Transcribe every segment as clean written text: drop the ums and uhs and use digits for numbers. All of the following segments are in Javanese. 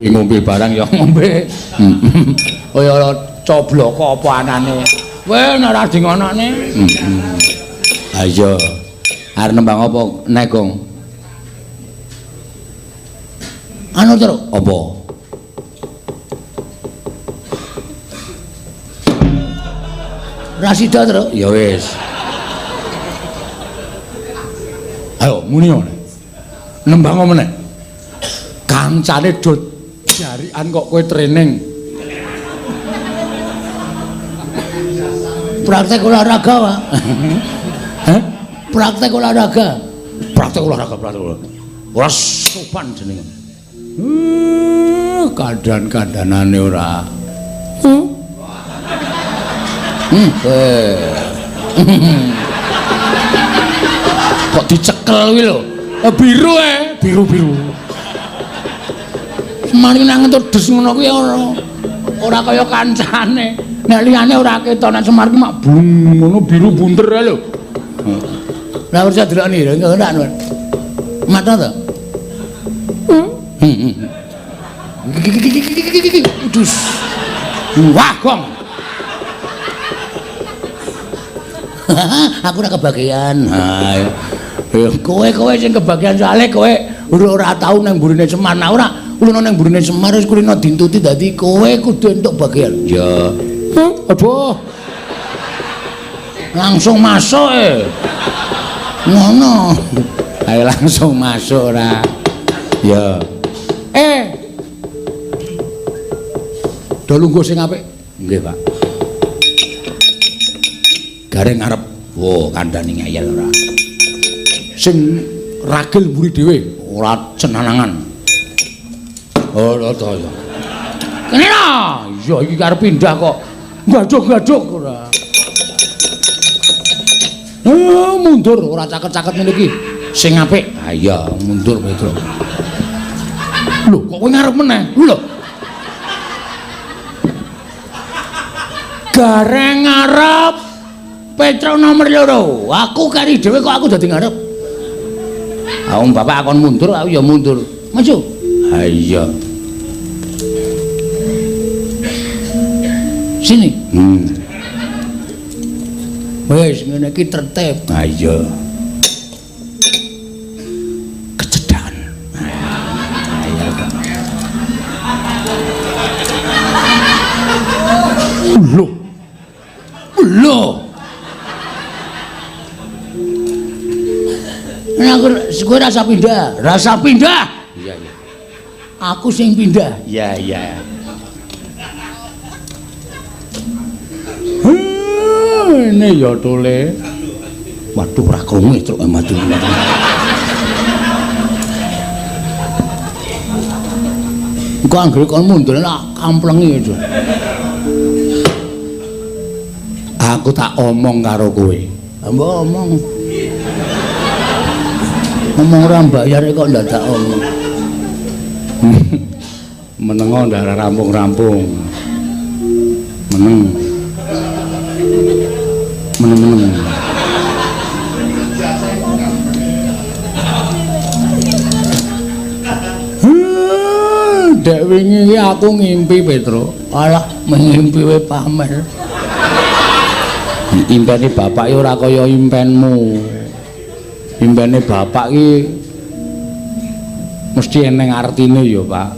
ngombe barang ya ngombe. Kaya cobloko apa anane. Weh nek ora dingonone. Ha iya. Arep nembang apa nek, Gong? Anu terus apa? Rasida terus. Ya wis. Ayo muni ngene. Nembang apa meneh? Kancane do jarian kok kowe training. Praktek olahraga, Pak. Hah? Praktek olahraga. Praktek olahraga. Ora sopan jenenge. Kadan-kadanane ora. Kok dicekel kuwi lho. Biru biru. Semari nang entuk des ngono kuwi ora kaya kancane. Nek liyane ora ketok nek Semar ki mak blung ngono biru bunter ae lho. Lah ora delokni lho ora anu. Mata to? Udus. Wah, Gong. Aku ora kebagian. Ha. Kowe sing kebagian soalé kowe ora tau nang mburine Semar. Nah ora ulun nang mburine Semar wis kulino dintuti dadi kowe kudu entuk bagian. Ya. Aduh. Langsung masuk ngono. Ayo langsung masuk ora. Ya. Do lungguh sing apik. Nggih, Pak. Gareng ngarep. Oh, kandhane ngeyel ora. Sing ragil mburi dhewe ora cenanangan. Oh, to ya. Kene lho. Iya iki arep pindah kok. Gaduk-gaduk ora. Mundur ora caket-caket ngene iki. Sing apik. Ha iya, mundur Petro. Lho, kok kowe ngarep meneh? Lho. Gareng ngarep Petro nomor 2. Aku kari dhewe kok aku dadi ngarep. Wong bapak akon mundur, aku ya mundur. Maju. Ha iya. Sini. Wis ngene iki tertib. Ha iya. Kecedan. Ayo. Lho. Nek aku rasa pindah. Iya. Aku sing pindah. Iya. Ini ya tole. Waduh ora krungu truk madu. Engko anggere kon mundur nak kamplengi aja. Aku tak omong karo kowe. Mbok omong. Ngomong ora mbayar kok ndadak omong. Menengo ndak rampung-rampung. Meneng. Dek wingi aku ngimpi Petro. Alah ngimpi wae pamer. Impene bapak iki ora kaya impenmu. Impene bapak iki mesti eneng artine ya, Pak.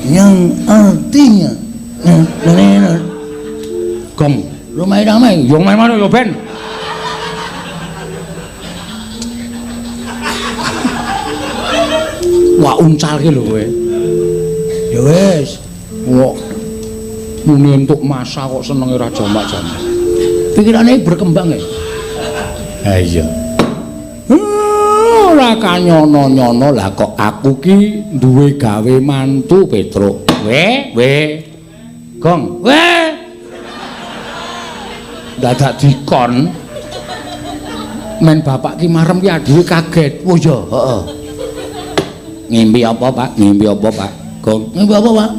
Yang artinya Gong, ramai-ramai, yang mana ya Ben? Wah uncal ki lho kowe. Ya wis. Wok muni entuk masa kok senenge ora jamak-jamak. Pikirane berkembang ya. Ha iya. Ora kanyono-nyono lah kok aku ki duwe gawe mantu Petro. Gong. Dadak dikon. Men bapak ki marem ki dhewe kaget. Oh ya, heeh. Ngimpi apa, Pak? Gong. Ngimpi apa, Pak?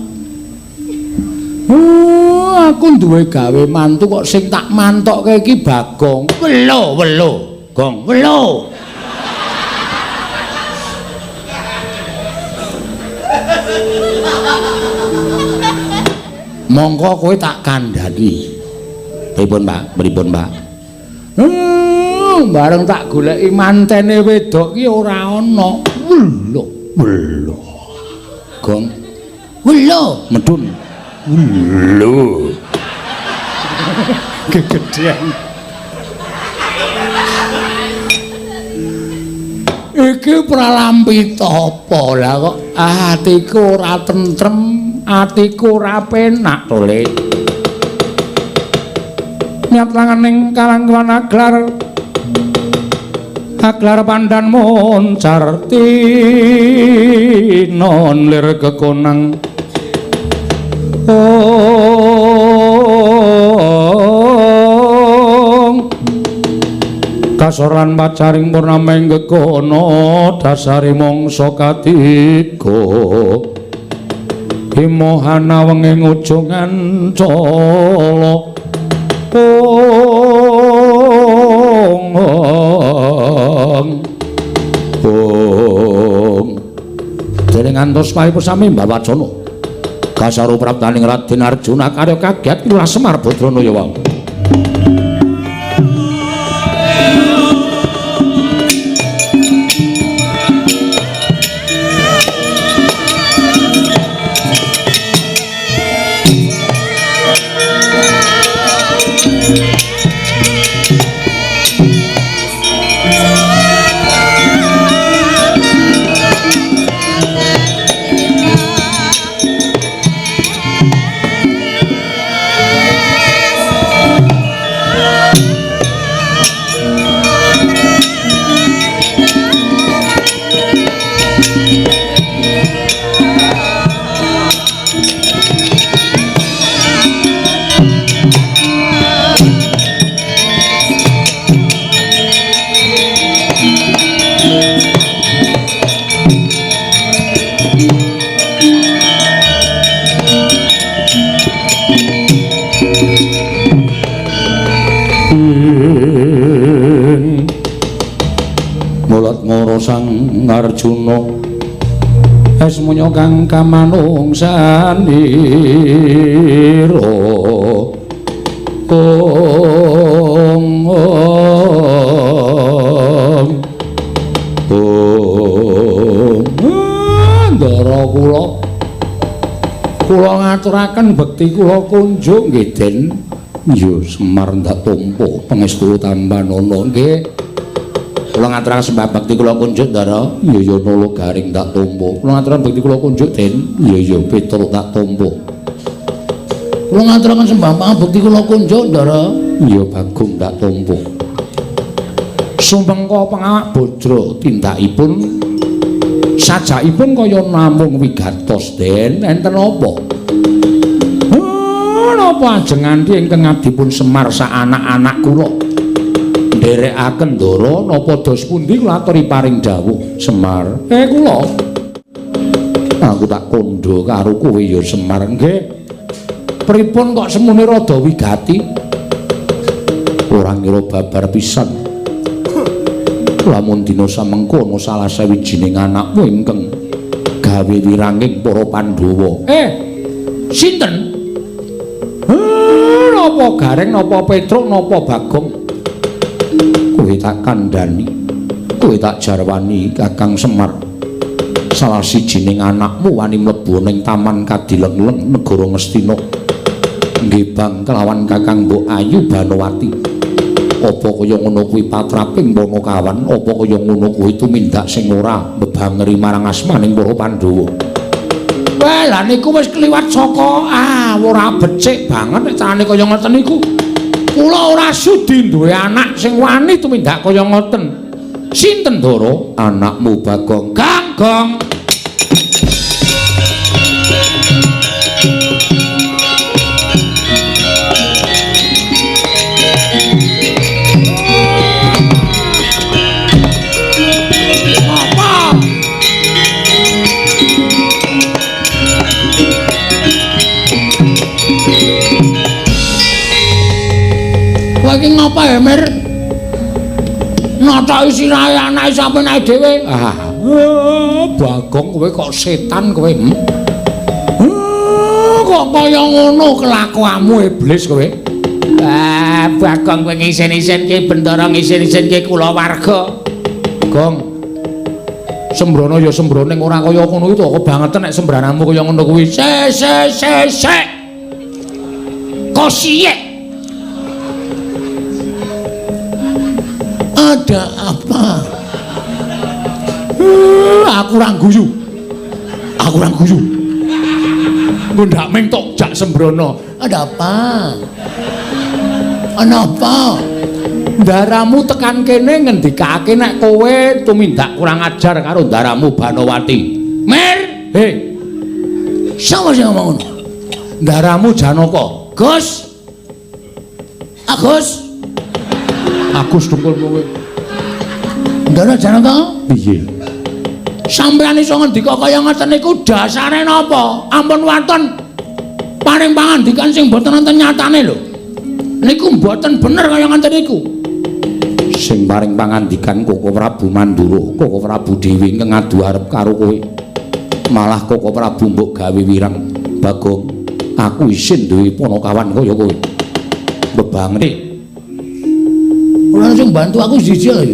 Aku duwe gawe mantu kok sing tak mantokke iki Bagong. Welo. Gong, welo. Mongko kowe tak kandhani. Pripun, Pak? Pripun, Pak? Bareng tak goleki mantene wedok ki ora ana. Welo. Gong. Welo, medun. Welo. Kegedean. Iki pralampita apa lah kok atiku ora tentrem, atiku ora penak to, Le. Nyat langaning kalangkuan aglar pandan moncar tinon lir kekonang kasoran pacaring purnameng gekono dasari mangsa katiga himohana wenging ujungan cala dening ngantos paipun sami mbawacana kasaru praptaning Raden Arjuna karya kaget kula Semar Badrana ya wau. Sang Arjuna esmunya kang kamanungsanira ndara kula ngaturaken bekti kula kunjuk nggih Den. Ya Semar ndak tampa pangestu Tambanana nggih. Kula ngaturaken sembah bekti kula kunjuk Ndara. Ya nolo garing tak tampa. Kula ngaturaken bekti kula kunjuk Den. Ya Petruk tak tampa. Kula ngaturaken sembah bekti kula kunjuk Ndara. Ya Bagong tak tampa. Sumpengka pengawak Bajra tindakipun sajakipun kaya namung wigatos Den. Enten apa? Napa ajeng nganti ingkang ngabdipun Semar sak anak-anak kula nderekaken Ndara napa dos pundi kula aturi paring dawuh Semar. Kula aku tak kandha karo kowe ya Semar nggih. Pripun kok semune rada wigati? Ora ngira babar pisan. Lamun dina samengko ana salah sawijining anakmu ingkang gawe wiranging para Pandhawa. Sinten? Napa Gareng, napa Petruk, napa Bagong? Kowe tak kandhani, kowe tak jarwani Kakang Semar. Salah sijining anakmu wani mlebu ning taman Kadilengleng negara Ngastina. Nggih Bang kelawan Kakang Mbok Ayu Banowati. Apa kaya ngono kuwi patraping Panakawan, apa kaya ngono kuwi tumindak sing ora mbebangeri marang asmaning para Pandhawa. Wah, lah niku wis kliwat saka ora becik banget nek carane kaya ngoten niku. Kula ora sudi duwe anak sing wani tumindak kaya ngoten. Sinten Ndara? Anakmu Bagong. Gong. Iki ngapa ya Mir? Nata sirahe anake sampeyan dhewe. Bagong kowe kok setan kowe. Kok kaya ngono kelakuanmu iblis kowe? Bagong kowe ngisin-isin ki bendara ngisin-isin ki kulawarga. Gong. Sembrono ya sembrono ning ora kaya ngono itu kok banget nek sembranamu kaya ngono kuwi. Sek. Kosiye. Ada apa? Aku ora guyu. Engko ndak ming tok jak sembrono. Ada apa? Apa? Ndaramu tekan kene ngendikake nek kowe tumindak kurang ajar karo ndaramu Banowati. Mir, sapa sing ngomong ngono? Ndaramu Janaka. Gus. Agus dungkul kowe. Ndara Janaka? Piye? Sampeyan iso ngendika kaya ngoten niku dasare napa? Ampun wonten paring pangandikan sing boten wonten nyatane lho. Niku mboten bener kaya ngoten niku. Sing paring pangandikan Koko Prabu Mandura, Koko Prabu Dewi ngadu arep karo kowe. Malah Koko Prabu mbok gawe wirang. Bagong, aku isin duwe ponokawan kaya kowe. Bebangete. Kula sing bantu aku siji lho.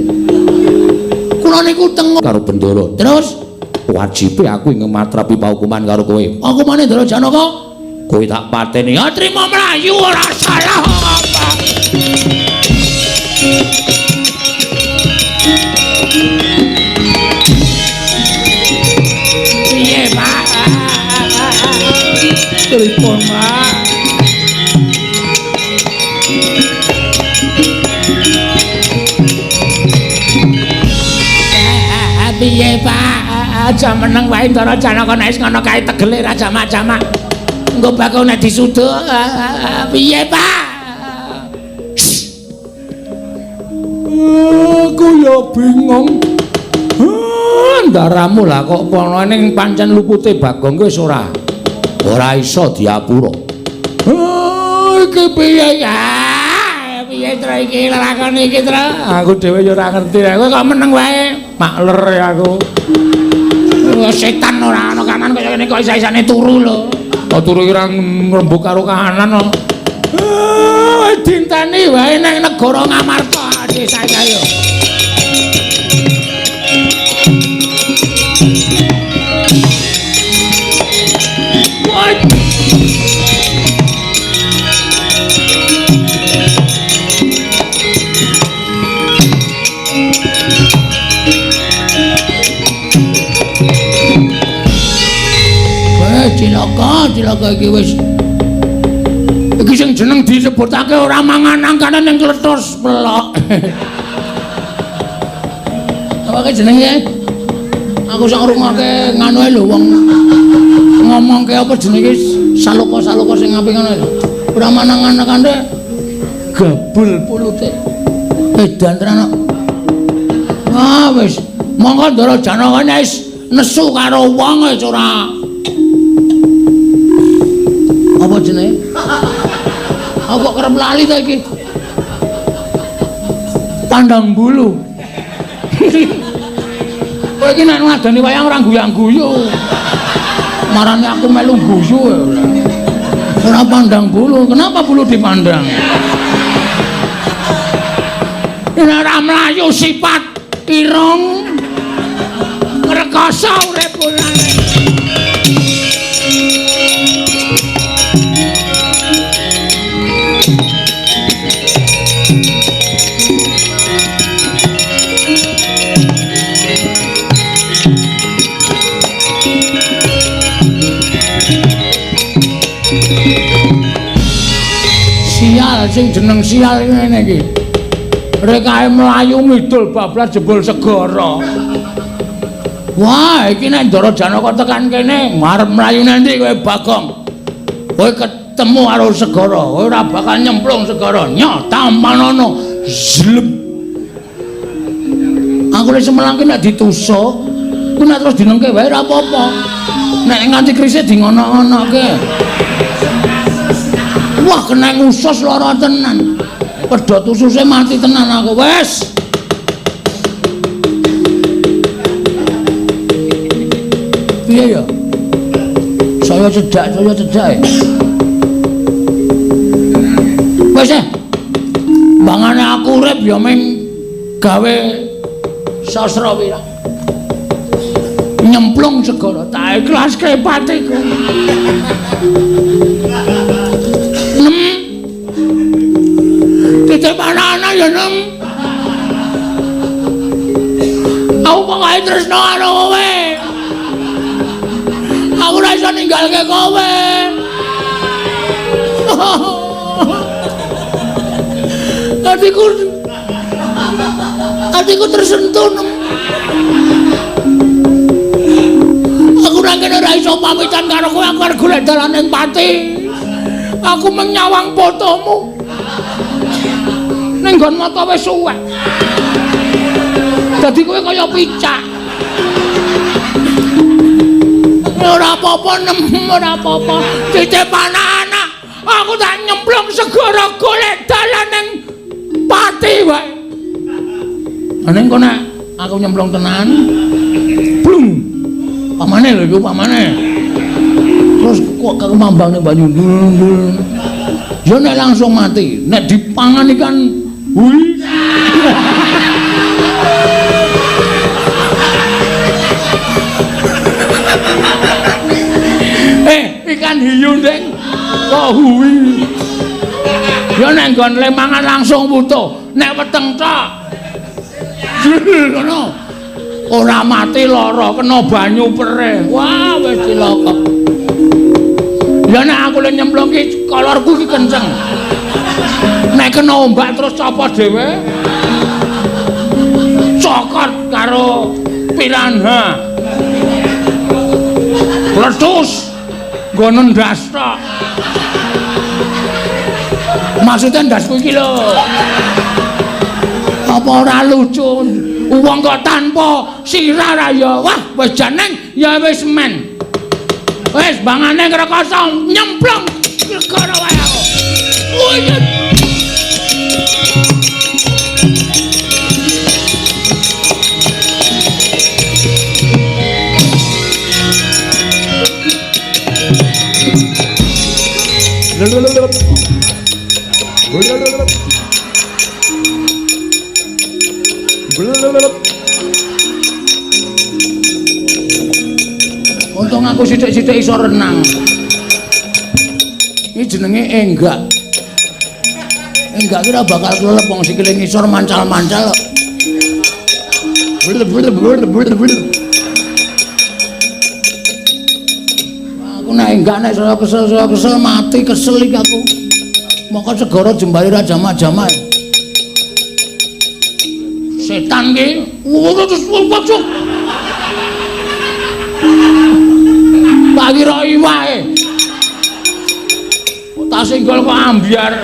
Kula niku teng karo Bendara. Terus wajibe aku ing matrapi paukuman karo kowe. Paukumane Ndara Janaka? Kowe tak pateni. Ya trima mlayu ora salah apa. Piye, Pak? Telepon, Pak. Piye, Pak? Aja meneng wae Ndara Janaka nek ngono kae tegele ra jamak-jamak. Engko bakal nek disuduk. Piye, Pak? Aku ya bingung. Ndaramu lah kok pono ning pancen lupute Bagong wis ora iso diapura. Iki piye ya? Piye tra iki lakon iki tra? Aku dhewe ya ora ngerti. Kowe kok meneng wae. Makler aku. Setan ora ana kanan kaya ngene kok isa-isane turu lho. Kok turu ora ngrembug karo kahanan kok. Dinteni wae nang negara Ngamarta desa saya. Cilaka iki wis iki sing jeneng disebutake ora mangan angkane ning klethos pelok. Apa jenenge? Aku sak ngrungokake nganu ae lho wong ngomongke apa jenenge saloka-saloka sing apik ngono lho. Ora mangan angkane gabul pulute. Edan tenan. Wis monggo Ndara Janaka wis nesu karo wong wis ora apa jenenge? Apa kerep lali ta iki? Pandang bulu. Kowe iki nek ngadani wayang ora guyang-guyu. Marane aku melu guyu. Ora pandang bulu. Kenapa bulu dipandang? Ora mlayu sifat irung. Ngrekoso urip ulane. Sing jeneng sial ngene iki. Rekae mlayu ngidul bablas jebul segara. Wah, iki nek Ndara Janaka tekan kene, arep mlayu nanti kowe Bagong. Kowe ketemu karo segara, kowe ora bakal nyemplung segara. Nyata manono zlep. Aku wis melangke nek ditusuk, ku nek terus dinengke wae ora apa-apa. Nek nganti krisik di ngono-ngonoke. Wah kena ngusus lara tenan. Pedhot ususe mati tenan aku. Wes. Piye ya? Saya Saya cedak. Wes bangane aku urip ya ming gawe sastra wirang. Nyemplung segara tak ikhlaske patiku. Titip anak-anak ya nem. Aku pokoke tresno karo kowe. Aku ora iso ninggalke kowe. Hatiku tersentuh. Aku nang kene ora iso pamitan karo kowe, aku arep golek dalan ning pati. Aku menyawang fotomu. Ning nggon mata wis suwek. Dadi kowe kaya picak. Ora apa-apa nem, ora apa-apa. Titip anak-anak. Aku tak nyemplung segara golek dalan ning pati wae. Ning kok nek aku nyemplung tenan. Blung. Pamane lho iku pamane. Terus kok kemambang ning banyu ndul. Ya nek langsung mati, nek dipangan ikan hui. Ikan hiu ndeng kok hui. Ya nek nggon lemangan langsung butuh, nek weteng tok. Ngono. Ora mati lara kena banyu perih. Wah, wis cilaka. Ya nek aku le nyemplung ki kolorku ki kenceng. Nek kena ombak terus copot dhewe. Cokot karo piranha. Letus. Nggo ndas tok. Maksudnya ndasku iki lho. Apa ora lucu? Wong kok tanpa sirah ra ya. Wah, wis janeng ya wis men. Wis bangane ngrekoso nyemplung segara wae aku. Uyut. Untung aku sithik-sithik iso renang. Iki jenenge enggak. Enggak kira bakal kelelep wong sikile ngisor mancal-mancal. Aku nek enggak nek kesel mati kesel iki aku. Moko segara jembari ra jama-jama. Setan ki. Terus wajug. Tak kira iwake. Tak singgol kok ambyar.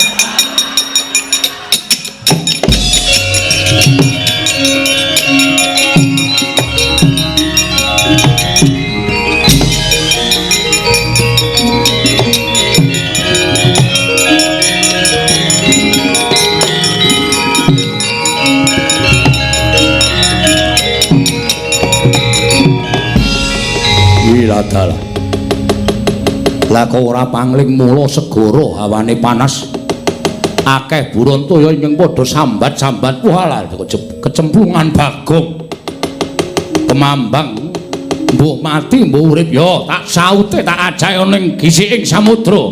Wiladala. Lah kok ora pangling mula segara hawane panas. Akeh burontaya ing padha sambat-sambat walah kecemplungan Bagong. Kemambang mbok mati mbok urip ya tak saute tak ajahe ning gisiking samudra.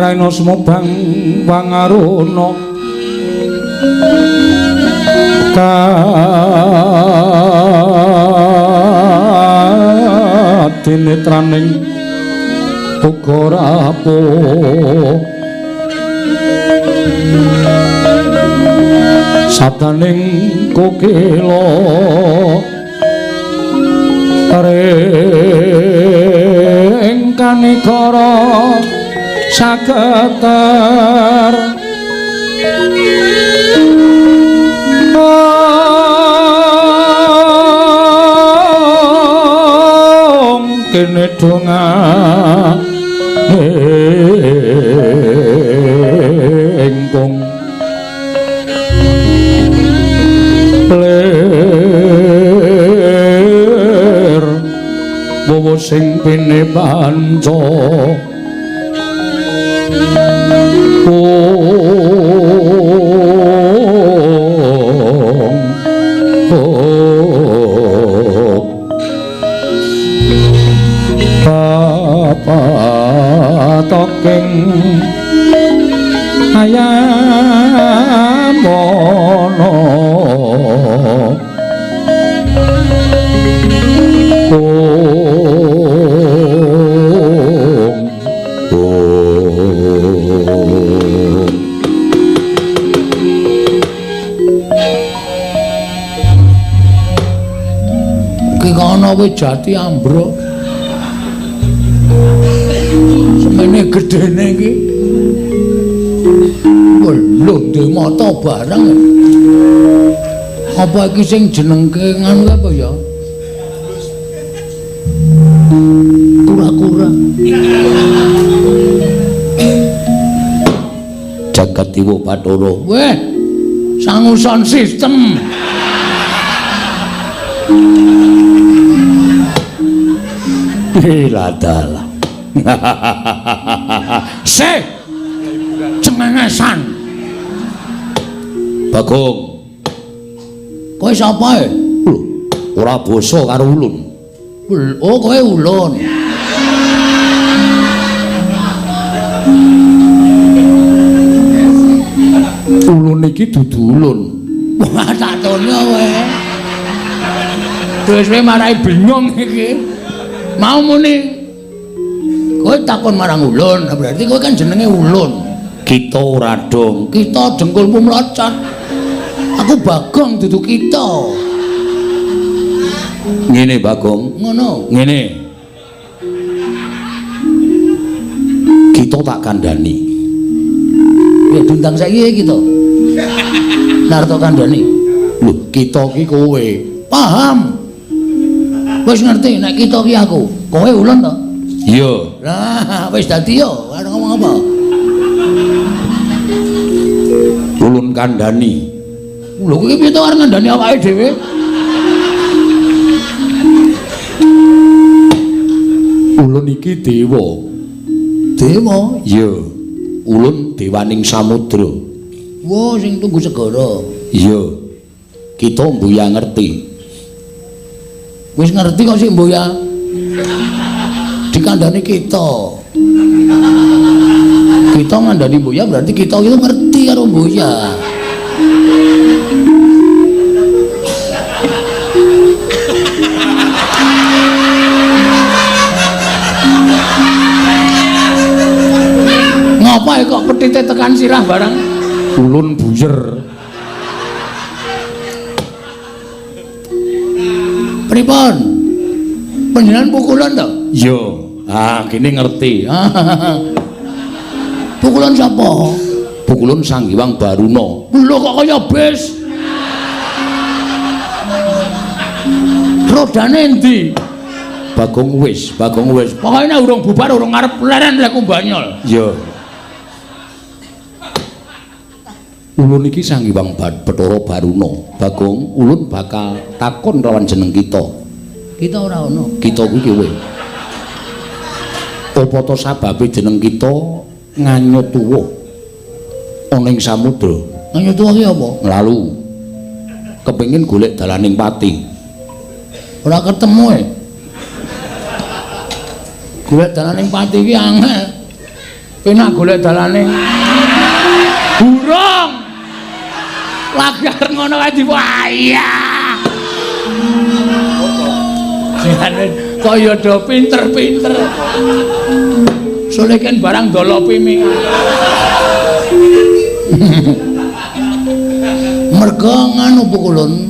kaina sumobang pangaruna katinetraning uga rapuh sabdaning kokila ring kanikara saketer kene donga engkong ler bowo sing pene panca toking ayamono ki kono wis jati ambruk semene gedene iki lho ndek mata barang apa iki sing jenengke nganu apa ya kura-kura jagat dewa Bathara weh sanguson sistem ladalah se cengengesan Bagong kowe sapa e ora basa karo ulun oh kowe ulun ulun iki dudu ulun wah tak tono kowe terus kowe marai bingung iki mau muni kowe takon marang ulun berarti kowe kan jenenge ulun kita ora dong kita dengkulmu mlocot aku Bagong dudu kita ngene Bagong ngono ngene kita tak kandhani ya dundang saiki kita narto kandhani lho kita ki kowe paham wis ngerti nek kita ki aku kowe ulun to iya lah wis dadi yo arep ngomong apa ulun kandhani lho kuwi piye to arep ngandani awake dhewe ulun iki dewa dewa iya ulun dewaning samudra wah sing tunggu segara iya kita mbuya ngerti wis ngerti kok sik mboya dikandani kita ngandani mboya berarti kita itu ngerti karo mboya ngapa kok petite tekan sirah barang ulun buyer pripun panjenengan pukulan to iya kene ngerti pukulan sapa pukulan Sang Hyang Baruna lho kok kaya bis rodane endi Bagong wis pokoknya urung bubar urung ngarep leren leku banyol iya ulun iki Sang Hyang Bathara Baruna Bagong ulun bakal takon lawan jeneng kita ora ono kita kuwi kowe apa to sababe jeneng kita nganyut tuwuh ana ing samudra nganyut tuwuh ki apa nglalu kepengin golek dalaning pati ora ketemu golek dalaning pati ki angel penak golek dalane. Burung. Lagi arep ngono kae diwaya. Jane kaya do pinter-pinter. Soale kan barang dolopi mingan. Merga nganu pukulun.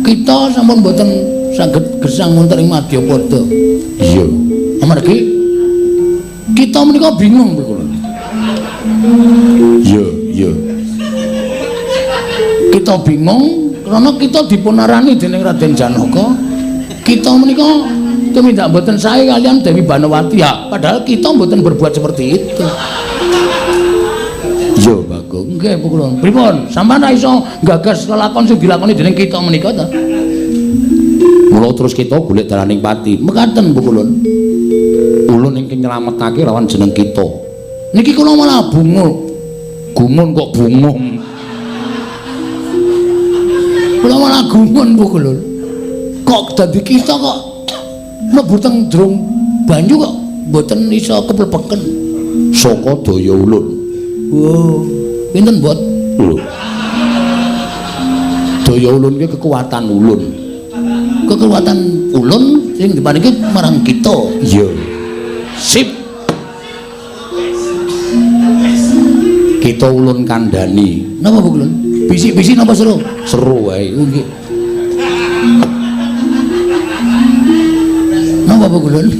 Kita sampun mboten saged gesang wonten ing Madyapada. Iya. Amargi kita menika bingung pukulun. Iya. Kita bingung karena kita dipunarani dening Raden Janaka. Kita menika tumindak mboten sae kalian Dewi Banawati ya, padahal kita mboten berbuat seperti itu. Iya, Bagong. Nggih, pukulun. Pripun? Sampeyan ra iso gagas lelakon sing dilakoni dening kita menika ta? Mula terus kita golek dalaning pati. Mekaten, pukulun. Ulun ingkang nyelametake lawan jeneng kita. Niki kula malah bungul. Gumun kok bungum. Kula malah gumun, pukulun. Kok dadi kita kok mlebu teng jero banyu kok mboten iso keplebeken saka daya ulun. Oh, pinten bot? Lho. Daya ulun ki kekuatan ulun. Kekuatan ulun sing diparingi marang kita. Iya. Sip. Kita ulun kandhani. Napa Bu Ulun? Bisik-bisik napa seru? Seru wae. Nggih. Napa Bu Ulun?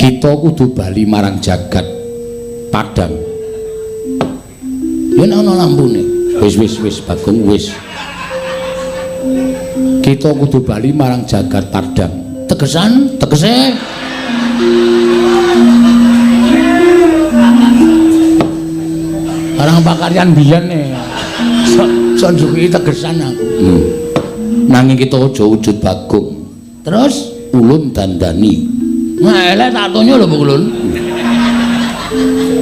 Kita kudu bali marang jagat Padang. Yen ana lampune. Wis Bagong wis. Kita kudu bali marang jagat Padang. Tegese Barang pakaryan biyen sonjuki tegesan aku. Nanging kita aja wujud Bagong. Terus ulun dandani. Nah, elek tak tonyo lho Bu Ulun.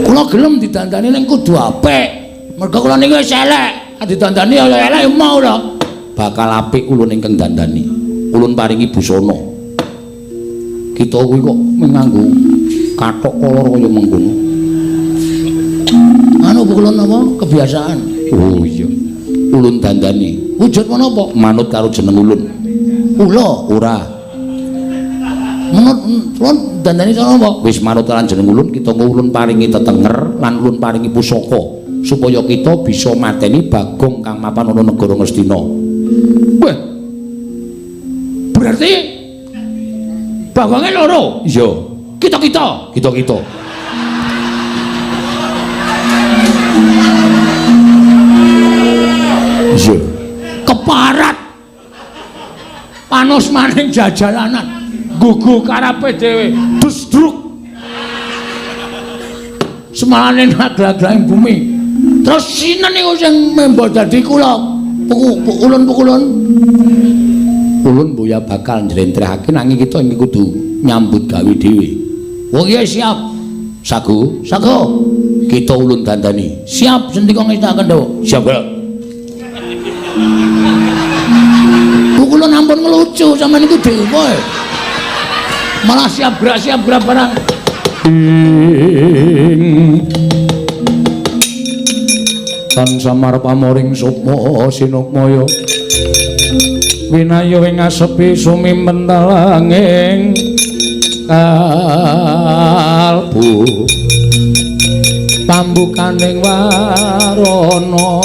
Kula gelem didandani ning kudu apik. Mergo kula niki wis elek, didandani ya elek mau lho. Bakal apik ulun ingkang dandani. Ulun paringi busana. Kita kuwi kok nganggo kathok kolor kaya mengkono. Anu Bu Ulun apa? Kebiasaan. Oh iya. Ulun dandani. Wujud menapa? Manut karo jeneng ulun. Ula ora. Menurut ulun dandani sono apa? Wis manut karo jeneng ulun, kita ulun paringi tetenger lan ulun paringi pusaka supaya kita bisa mateni Bagong kang mapan ana negara Ngastina. Weh. Berarti Bagonge loro. Iya. Kita. Iya. Keparat. Panos maning jajalanan. Gugu karepe dhewe. Dusdruk. Semalane naglag-lag bumi. Terus sinten niku sing membo dadi kula. Pukulun. Ulun mboya bakal njlentrehake nanging kita iki kudu nyambut gawe dhewe. Oh iya siap. Sagu. Kita ulun dandani. Siap sendika ngestakaken dawa. Siap. Kula ampun ngelucu sampean niku dhewe. Malah siap gerak barang. Tan samar pamoring sukma sinukmaya. Winayu ing asepi sumimpen talanging kalbu. Pambukaning warana.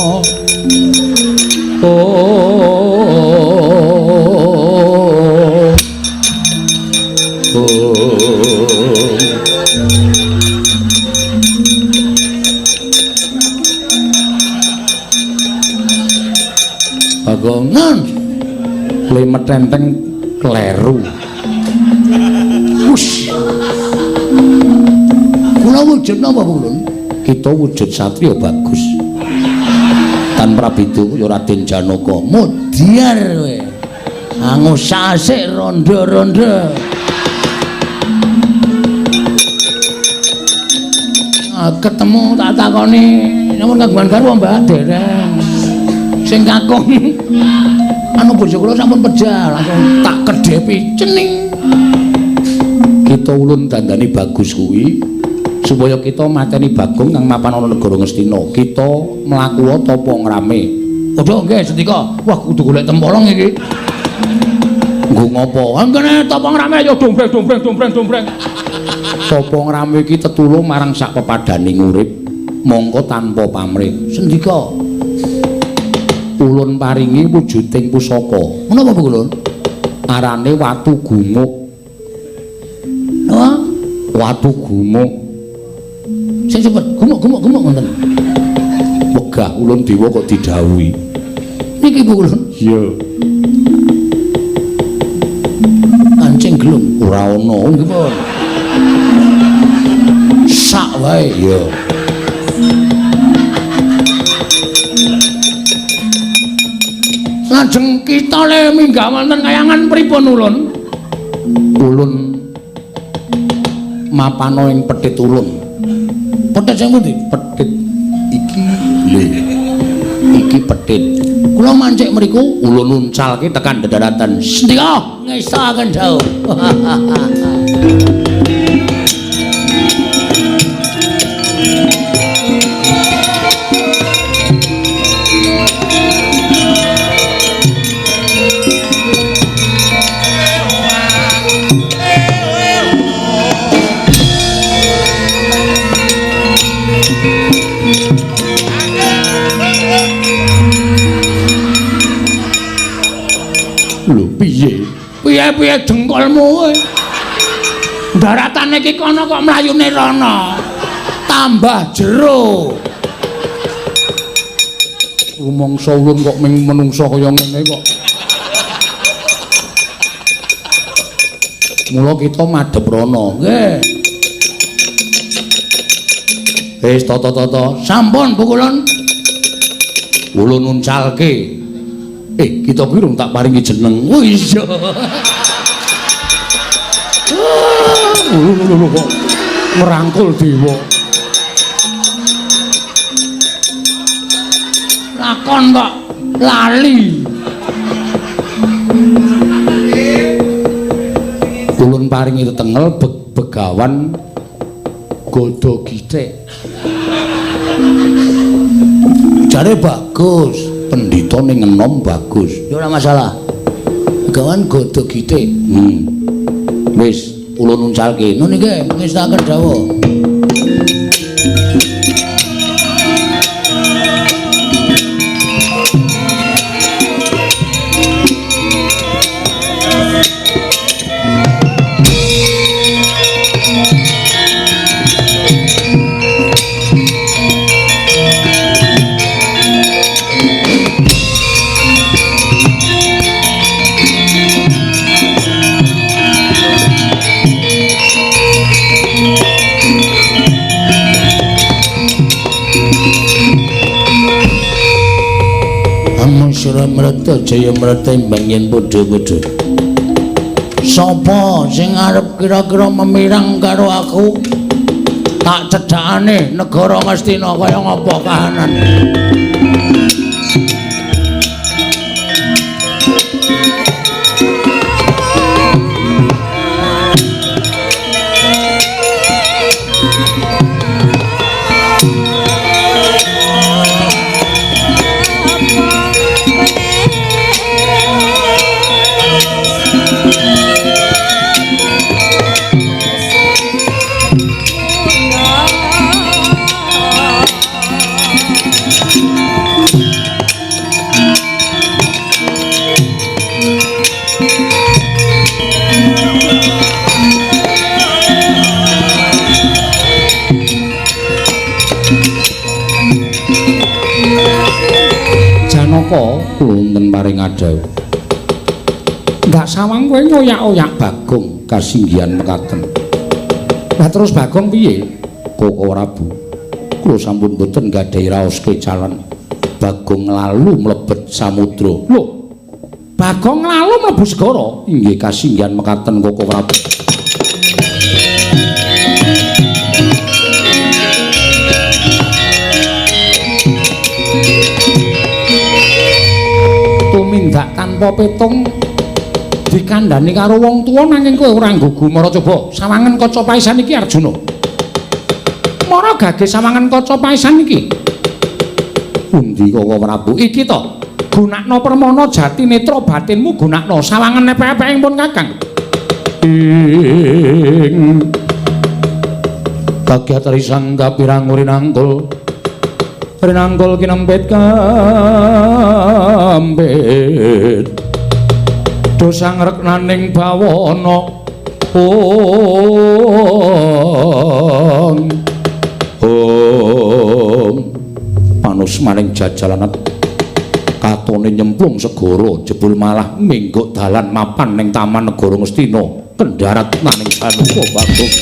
Bagongan lemet tenteng kleru. Wush. Kula wujud napa Ulun? Kita wujud satriya bagus. Tan Prabidu ya Raden Janaka. Mudyar kowe. Angus asik ronda-ronda. Ketemu tak takoni, namun kagungan garwa Mbak dereng. Sing kakung anu bojo kula sampun pejal, langsung tak kedhepi cening. Kita kita ulun dandani bagus kuwi supaya kita mateni Bagong kang mapan ana negara Ngastina. Kita mlaku tapa ngrame. Padha nggih Sendika. Wah kudu golek tempolong iki. Nggo ngopo? Anggene tapa ngrame ya dombreng. Tapa ngrame iki tetulung marang sak pepadaning urip mongko tanpa pamrih. Sendika. Ulun paringi wujuding pusaka. Menapa Bu Ulun? Arane watu gumuk. Napa? Watu gumuk. Sing cepet, gumuk ngoten. Wegah ulun dewa kok didhawuhi. Niki Bu Ulun. Iya. Kancing gelung ora ana, nggih pun. Sak wae ya. Lajeng kita le minggah wonten kayangan pripun ulun? Ulun mapano ing Pedhit ulun. Pedhit sing pundi? Pedhit iki lho. Iki Pedhit. Kula mancik mriku ulun uncalke tekan dedaratan. Sendika ngestaken jauh. Lho piye jengkolmu kowe? Daratane iki kono kok mlayune rono. Tambah jero. Rumangsa ulun kok ming menungsa kaya ngene kok. Mula kita madhep rono, nggih. Wis tata-tata, sampun Bu Ulun. Ulun uncalke. Kita kuwi rung tak paringi jeneng. Oh iya. Lho kok ngerangkul dewa. Lakon kok lali. Ulun paringi tetengel begawan godho githik. Jare bagus. Pendhita ning enom bagus. Ya ora masalah. Begawan godho githik. Wis ulun uncalke. Nun nggih ngestaken dawuh. Mrata jaya mrata imbang yen padha-padha. Sapa sing arep kira-kira memirang karo aku? Tak cedhakane negara Ngastina kaya ngapa kahanane. Janaka kula wonten paring adhawuh. Ndak sawang kowe ngoyak-oyak Bagong kasinggihan mekaten. Lah terus Bagong piye? Koko Prabu. Kula sampun boten gadhahi raos kecalan. Bagong lalu mlebet samudra. Lho. Bagong lalu mlebu segara. Inggih kasinggihan mekaten Koko Prabu. Tumindak tanpa petung dikandhani karo wong tuwa nanging kowe ora nggugu mara coba sawangen kaca paisan iki Arjuna. Mara gage sawangen kaca paisan iki. Pundi Koko Prabu iki to? Gunakno permana jati netra batinmu gunakno sawangen epek-epek pun Kakang. Ing kagyat risang kapirang rinangkul rinangkul kinempit kambit dosang reknaning bawana panus maning jajalanat katone nyemplung segara jebul malah mingguk dalan mapan ning taman negara Ngastina kendharat maning Sanuka Bagong.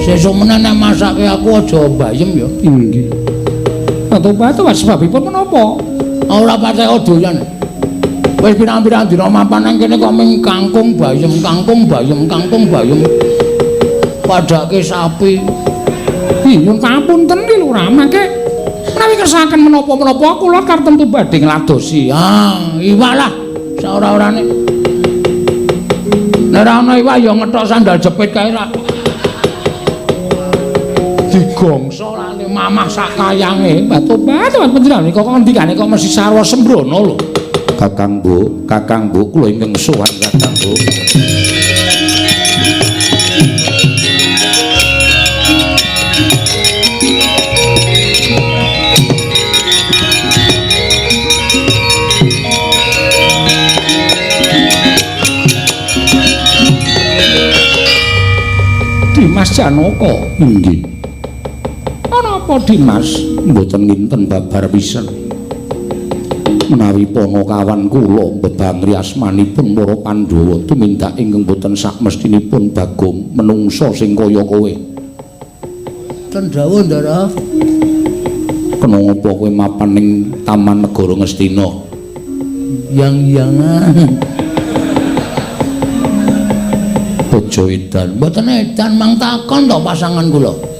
Sesuk menawa nek masake aku aja bayem ya. Inggih. Batu-batu sebabipun menapa? Ora patek doyan. Wis pirang-pirang dina mapan nang kene kok ming kangkung bayem, kangkung bayem, kangkung bayem. Padake sapi. Nyuwun pamunten ki Lurah, mangke menawi kersakaken menapa-menapa kula kartemtu badhe ngladosi. Iwalah saora-orane. Nek ora ana iwak ya ngethok sandal jepit kae ra. Digongso lane mamah sak kayange batu-batu panjenengan kok ngendikane kok mesti sarwa sembrono lho. Kakang Bu kula ingkang sowan Kakang Bu. Dimas Janaka. Inggih. Apa Dimas mboten nginten babar pisan menawi panakawan kula mbebangri asmanipun para Pandhawa tumindak ingkang boten sakmestinipun Bagong menungsa sing kaya kowe. Tendhawa Ndara. Kena ngapa kowe mapan ning Taman Negara Ngastina? Yang-yangan. Bojo edan. Mboten edan mang takon to pasangan kula.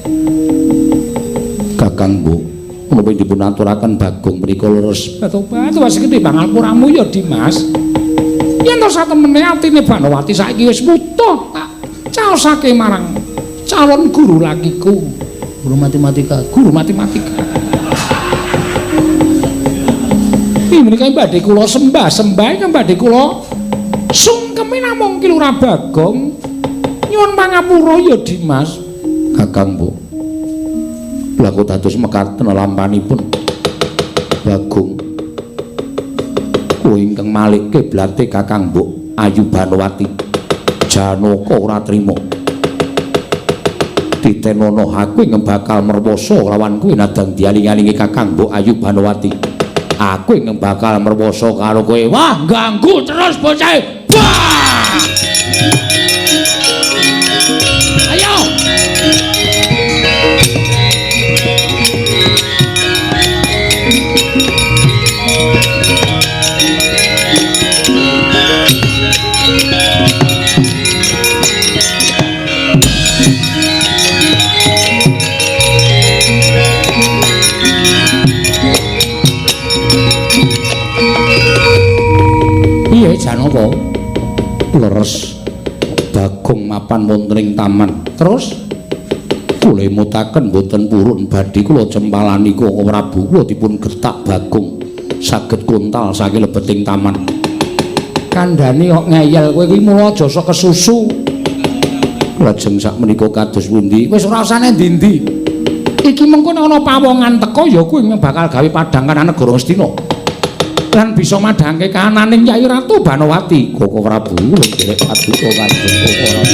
Kakang Bu, menapa dipun aturaken Bagong menika leres batu-batu wis ketimbang alpuramu ya Dimas. Yen to satemene atine Banowati saiki wis wutuh tak caosake marang calon guru lakiku, guru matematika. Iki menika badhe kula sembah ingkang badhe kula sungkemi namung ki Lurah Bagong. Nyuwun pangapura ya Dimas. Kakang Bu. Laku dados mekaten lampanipun Bagong kowe ingkang malikke blate Kakang Mbok Ayu Banowati Janaka ora trima ditenono aku ing bakal merwasa lawan kowe nadang dialing-alingi Kakang Mbok Ayu Banowati aku ing bakal merwasa karo kowe. Wah ganggu terus bocah. Wah ayo Janaka leres Bagong mapan wonten ing taman. Terus kula mutaken boten purun badhe kula jempalani Koko Prabu kula dipun getak Bagong saged kontal saking lebeting taman. Kandhane kok ngeyel kowe kuwi mula aja sok kesusu. Lajeng sakmenika kados pundi? Wis ora usane ndi-ndi. Iki mengko nek ana pawongan teka ya kuwi bakal gawe padhang kana negara Ngastina. Lan bisa madhangke kananing Nyai Ratu Banowati. Koko Prabu nderek paduka kanjeng Koko Prabu.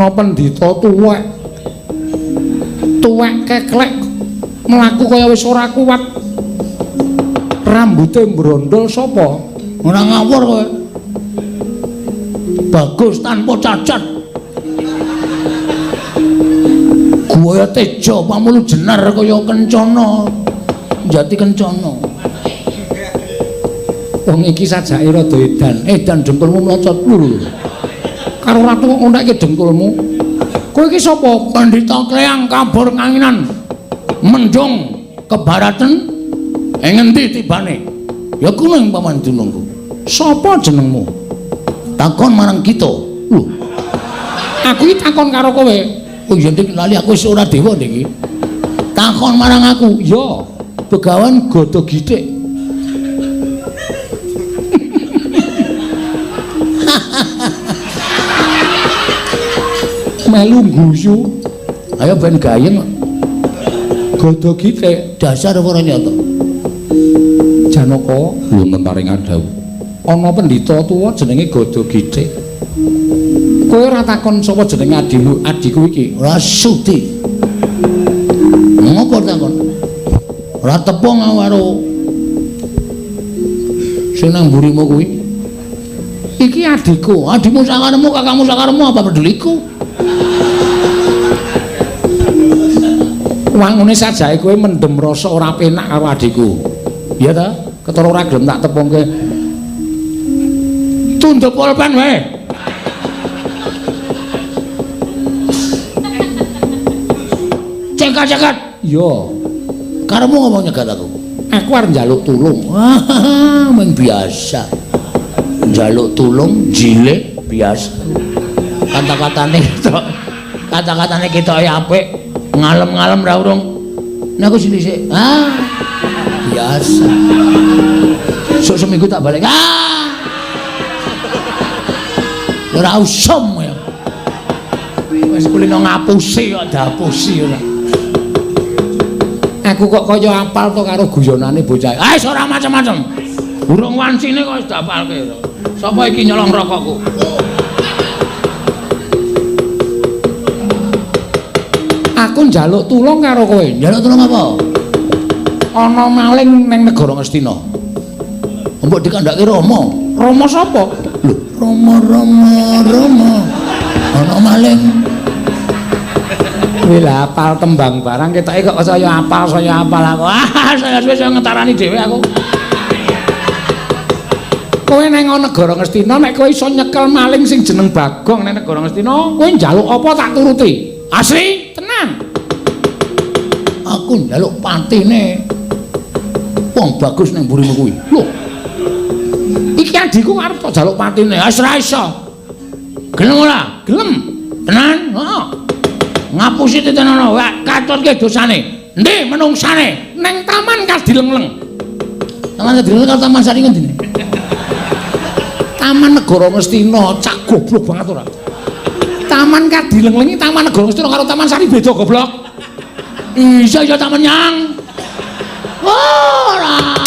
ana pendhita tuwek. Tuwek keklek mlaku kaya wis ora kuat. Rambute brondol sapa? Ora ngawur kowe. Bagus tanpa cacat. Guaya teja pamulu jenar kaya kencana. Jati kencana. Wong iki sajake rada edan dengkulmu mlocot lur. Karo ratu kok ngontake dengkulmu. Kowe iki sapa? Pandhita Kleang kabur kanginan. Mendung kebaratan. Ngendi tibane? Ya kuwi paman dunungku. Sapa jenengmu? Takon marang kita. Lho. Aku iki takon karo kowe. Oh iya nek lali aku wis ora dewa niki. Takon marang aku. Ya, Begawan Gada Githik. Melu guyu. Ayo ben gayeng. Gada Githik dasar ora nyata. Janaka wonten paring adhawu. Ana pendhita tuwa jenenge Gada Githik. Kowe ora takon sapa jenenge adiku iki? Ora sudi. Ngopo takon? Ora tepung karo sing nang mburimu kuwi. Iki adikmu sakaremu, kakakmu sakaremu apa peduliku? Wangune sajake kowe mendem rasa ora penak karo adikku. Iya ta? Ketara ora gelem tak tepungke. Tunduk pulpen wae. Cekat-cekat. Iya. Karemu ngomong nyegat aku. Aku arep njaluk tulung. Wah, mung biasa. Njaluk tulung jilek biasa. Kata-katane ketok apik. Ngalem-ngalem ra urung. Nek aku sithik. Biasa. Sok seminggu tak balik. Ora usum ya. Wis kulino ngapusi kok dapusi ora. Aku kok kaya apal to karo guyonane bocah. Wis ora macem-macem. Urung wancine kok wis dapalke. Sapa iki nyolong rokokku? Aku njaluk tulung karo kowe. Njaluk tulung apa? Ana maling ning negara Ngastina. Mbok dikandhake Rama. Rama sapa? Lho, Rama. Ana maling. Kowe lah apal tembang barang ketoke kok saya apal aku. Saya wis ngetarani dhewe aku. Kowe nang negara Ngastina nek kowe iso nyekel maling sing jeneng Bagong nang negara Ngastina, kowe njaluk apa tak turuti. Asli, tenan. Aku njaluk patine wong bagus nang mburimu kuwi. Lho. Iki adikku arep tak njaluk patine. Wis ora iso. Gelem ora? Gelem. Tenan? Heeh. Ngapusi titenono, katutke dosane. Endi menungsane? Nang Taman Kadilengleng. Taman Kadilengleng karo Taman Sari ngendi? Taman Negara Ngastina, cak goblok banget ora. Taman Kadilengleng iki Taman Negara Ngastina karo Taman Sari beda goblok. Iya Taman Nyang. Ora.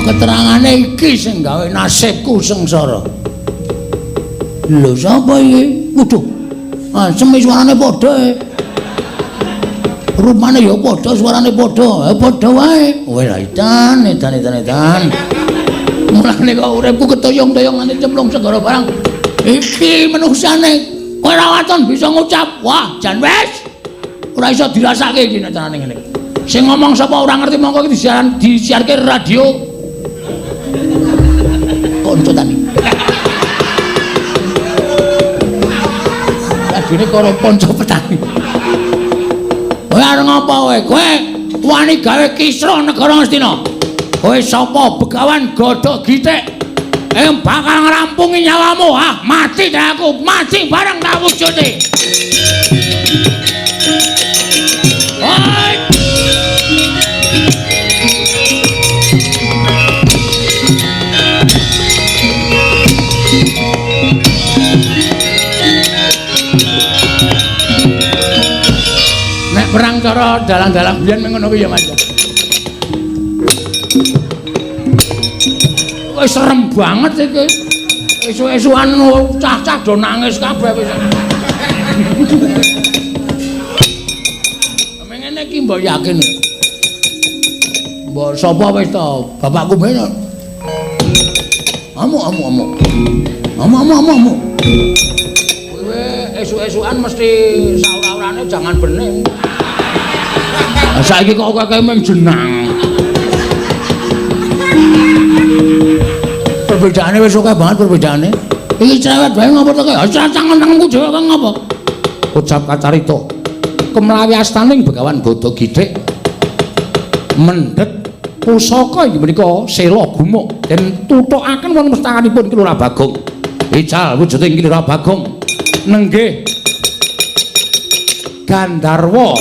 Keterangane iki sing gawe nasibku sengsara. Lho sapa iki? Waduh. Semi suarane padha. Rupane ya padha, suarane padha. Padha wae. Wis edan. Mulane kok uripku ketoyong-toyongane cemplung segara barang. Iki menungsane kowe ora waton bisa ngucap. Wah, jan wis. Ora iso dirasake iki nek carane ngene. Sing ngomong sapa ora ngerti mongko iki disiarke radio. Konco tani. Lagine karo ponco petani. Kowe arep ngapa kowe? Kowe wani gawe kisruh negara Ngastina. Kowe sapa? Begawan Gada Githik. bakal ngrampungi nyawamu. Mati dah aku, mati bareng kawujute. Oi. Nek perang cara dalang-dalang biyen ngono kuwi ya Mas. Wis serem banget iki. Esuk-esukan cah-cah do nangis kabeh wis. Mengene iki mbok yakin. Mbok sapa wis to? Bapakku ben. Amu. Kowe esuk-esukan mesti saur-saurane jangan bening. Saiki kok kowe mung jenang. Perbedaane wis akeh banget perbedaane. Iki cerewet bae ngopo to kowe? Tangan-tanganku dhewe kok ngopo? Ucap kacarita. Kemlawi astaning Begawan Bada Githik mendhet pusaka inggih menika sela gumuk den tutukaken wonten mustanganipun Ki Lurah Bagong. Ical wujuding Ki Lurah Bagong nenggih Gandharwa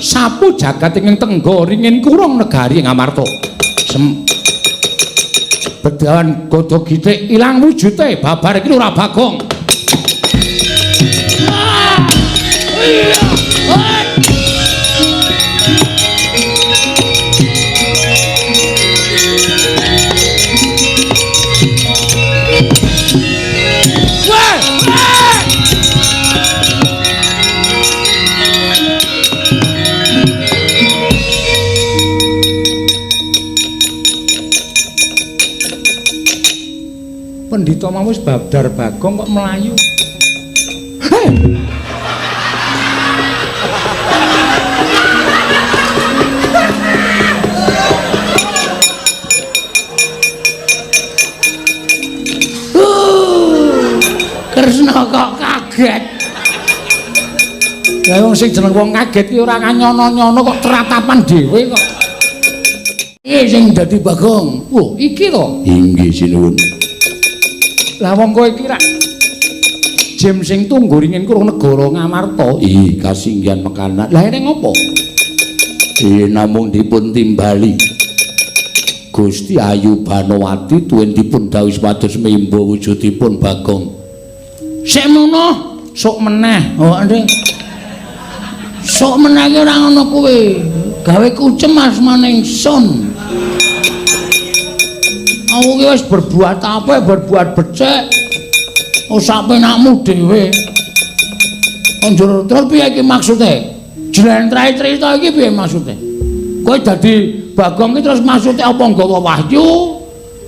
sapu jagat ing tenggo ringin kurung negari Ngamarta. Begawan Bada Githik ilang wujude babar Ki Lurah Bagong. Pendhita mau wis Badar Bagong kok melayu. Kresna kok kaget. Lah wong sing jeneng wong kaget ki ora nyono-nyono kok teratapan dhewe kok. Iki sing dadi Bagong. Wah, iki to. Inggih sinuwun. Lah wong kowe iki rak jem sing tunggu ringin kurung negara Ngamarta. Ih, kasinggihan mekanan. Lah ene ngopo? Namung dipun timbali. Gusti Ayu Banowati tuwin dipun dawuh supados mimba wujudipun Bagong. Sik mono, sok meneh. Oh, Ndek. Sok meneh ki ora ngono kuwi. Gawe kucem asmane ingsun. Aku ki wis berbuat apa, berbuat becik. Oh sapenakmu dhewe. Njur terus piye iki maksude? Jlentrahe crita iki piye maksude? Kowe dadi Bagong ki terus maksude apa nggawa wahyu?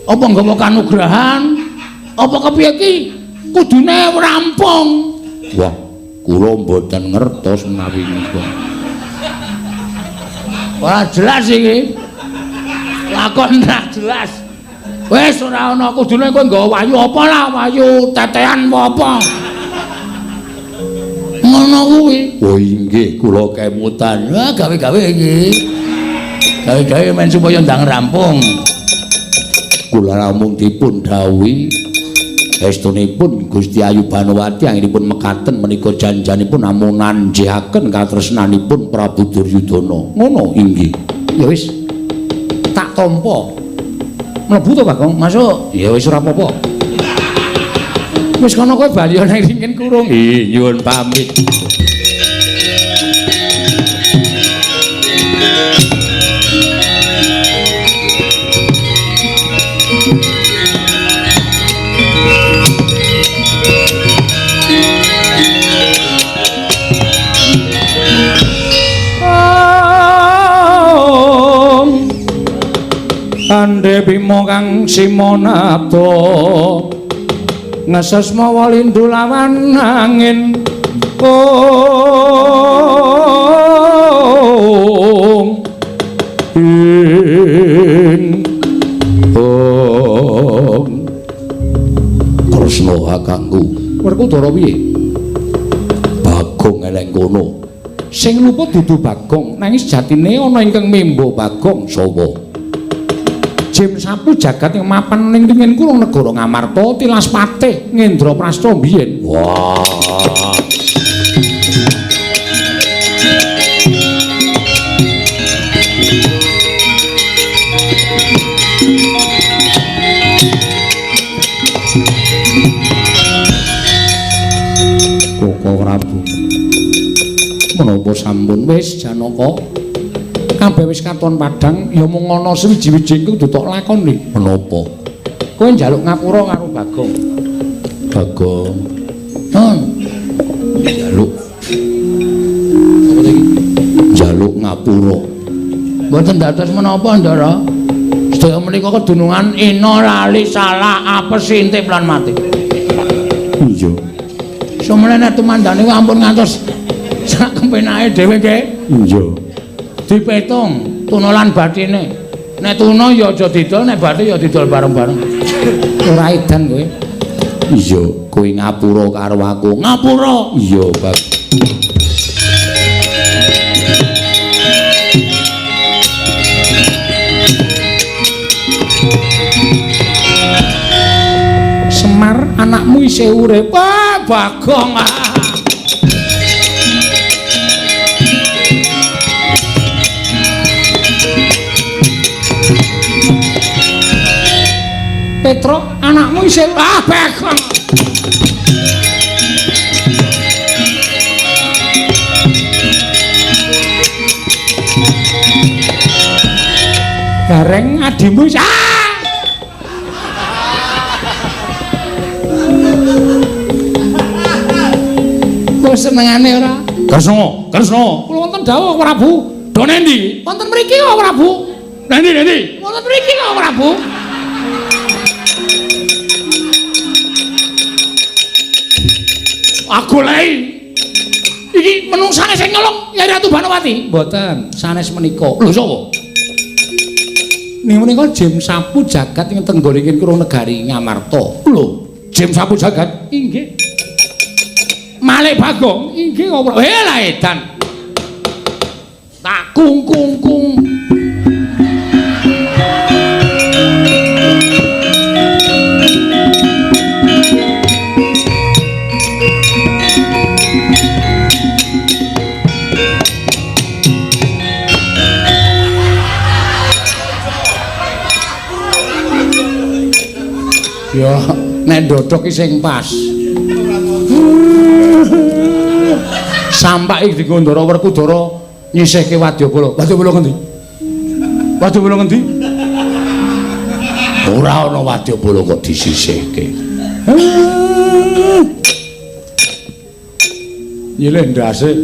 Apa nggawa kanugrahan? Apa kepiye ki? Kudune rampung. Wah, kula mboten ngertos menawi niku. Ora jelas iki. Lakon ora jelas. Wis ora ana kudune kowe nggawa wahyu apa lah, wahyu tetean apa. Ngono kuwi. Oh inggih kula kemutan. Wah gawe-gawe iki. Gawe-gawe men supaya ndang rampung. Kula namung dipun dawuhi estunipun Gusti Ayu Banowati anggenipun mekaten menika janjanipun namung nanjihaken katresnanipun Prabu Duryudana. Ngono inggih. Ya wis. Tak tampa. Mlebu to Bagong, masuk. Ya wis ora apa-apa. Wis kono kowe bali nang ringin kurung. Ih, nyuwun pamit. Ande Bima kang Simonata ngesesma walindu lawan angin Kresna kakangku Werkudara piye? Bagong eleng kono sing luput dudu Bagong nanging sejatine ana ingkang mimba Bagong sapa? Jem Sapu Jagat yang mapan ning ringin kulon negara Ngamarta tilas patih Ngendraprasta biyen. Wah. Koko Prabu. Menapa sampun wis Janaka? Kabeh wis katon padhang ya mung ana sewiji-wiji kudu tok lakoni. Menapa? Kowe njaluk ngapura karo Bagong. Bagong. Njaluk. Apa iki? Njaluk ngapura. Mboten dados menapa, Ndara? Sedaya menika kedunungan ina lali salah apes intip lan mati. Iya. Sumrene tumandane ampun ngantos sak kepenake dhewe nggih. Iya. Dipetung tunolan bathine. Nek tuna ya aja didol, nek bathi ya didol bareng-bareng. Ora edan kowe. Iya, kowe ngapura karo aku. Ngapura. Iya, Bab. Semar anakmu isih urip. Wah, Bagong. Petro, anakmu isih Bagong. Gareng adimu kok senengane ora? Kresna, Kresna. Kula wonten dawuh Prabu. Do nendi? Wonten mriki kok Prabu. Nendi? Wonten mriki kok Prabu. Aku lei. Iki menungsane sing nyolong Nyai Ratu Banowati. Mboten, sanes menika. Lho sapa? Ning menika Jem Sapu Jagat ing tenggorenging karo negari Ngamarta. Lho, Jem Sapu Jagat? Inggih. Malih Bagong? Inggih kok. Lah edan. Tak kung. Ya, nek ndodhok iki sing pas. Sampak iki dienggo Ndara Werkudara nyisihke Wadyabala. Wadyabala ngendi? Wadyabala ngendi? Ora ana Wadyabala kok disisihke. Nyilih ndase.